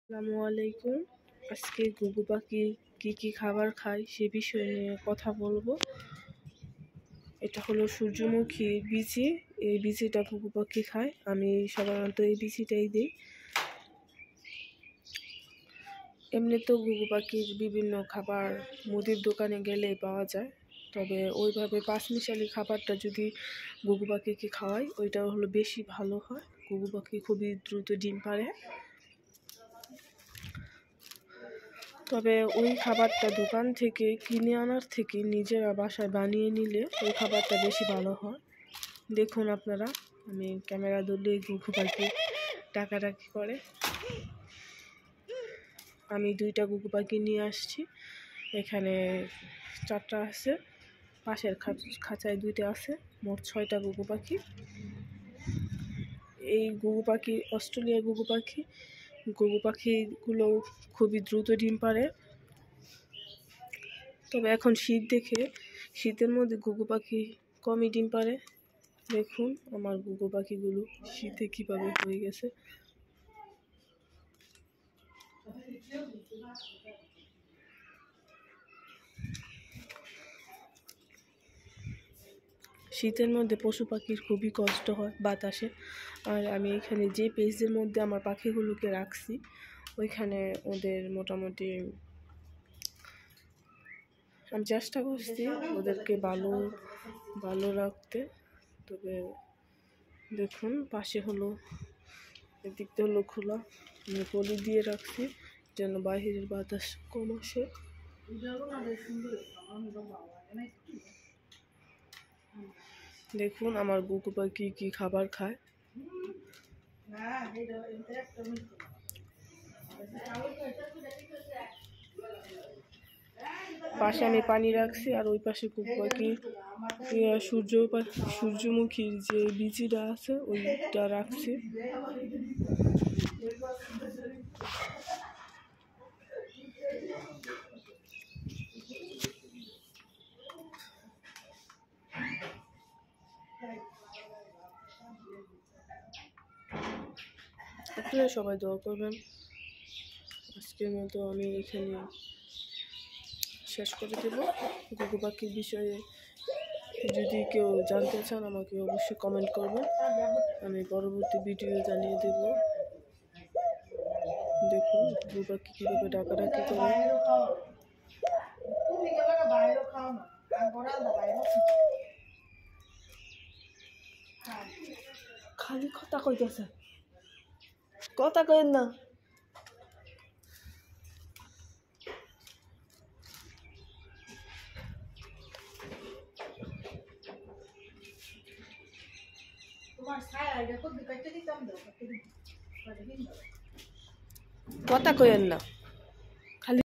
আসসালামু আলাইকুম। আজকে ঘুঘু পাখি কি খাবার খায় সে বিষয় নিয়ে কথা বলবো। এটা হলো সূর্যমুখী বিচি। এই বিচিটা ঘুঘু পাখি খায়। আমি সাধারণত এই বিচিটাই দিই। এমনিতেও ঘুঘু পাখির বিভিন্ন খাবার মুদির দোকানে গেলেই পাওয়া যায়, তবে ওইভাবে পাঁচমিশালি খাবারটা যদি ঘুঘু পাখিকে খাওয়াই ওইটা হলো বেশি ভালো হয়। ঘুঘু পাখি খুবই দ্রুত ডিম পাড়ে। তবে ওই খাবারটা দোকান থেকে কিনে আনার থেকে নিজেরা বাসায় বানিয়ে নিলে ওই খাবারটা বেশি ভালো হয়। দেখুন আপনারা, আমি ক্যামেরা ধরলে ঘুঘু পাখি ডাকাডাকি করে। আমি 2টা ঘুঘু পাখি নিয়ে আসছি। এখানে 4টা আছে, পাশের খাঁচায় 2টা আছে, মোট 6টা ঘুঘু পাখি। এই ঘুঘু পাখি অস্ট্রেলিয়ার ঘুঘু পাখি। ঘুঘু পাখিগুলো খুবই দ্রুত ডিম পাড়ে। তবে এখন শীত দেখে শীতের মধ্যে ঘুঘু পাখি কমই ডিম পাড়ে। দেখুন আমার ঘুঘু পাখিগুলো শীতে কিভাবে হয়ে গেছে। শীতের মধ্যে পশু পাখির খুবই কষ্ট হয় বাতাসে। আর আমি এখানে যে পেজের মধ্যে আমার পাখিগুলোকে রাখছি ওইখানে ওদের মোটামুটি আমি চেষ্টা করছি ওদেরকে ভালো রাখতে। তবে দেখুন পাশে হলো, এদিকটা হলো খোলা, আমি পলি দিয়ে রাখছি যেন বাহিরের বাতাস কম আসে। দেখুন আমার ঘুঘু পাখি কি খাবার খায়। পাশে আমি পানি রাখছি আর ওই পাশে ঘুঘু পাখি সূর্যমুখীর যে বিচিটা আছে ওইটা রাখছি। আপনারা সবাই দোয়া করবেন। আজকের মতো আমি এখানে শেষ করে দেব। ঘুঘু পাখির বিষয়ে যদি কেউ জানতে চান আমাকে অবশ্যই কমেন্ট করবেন, আমি পরবর্তী ভিডিও জানিয়ে দেব। দেখুন ঘুঘু পাখি কীভাবে ডাকাডাকি করে। খালি কথা কইতেছে, কথা কইেন না। কথা কইেন না।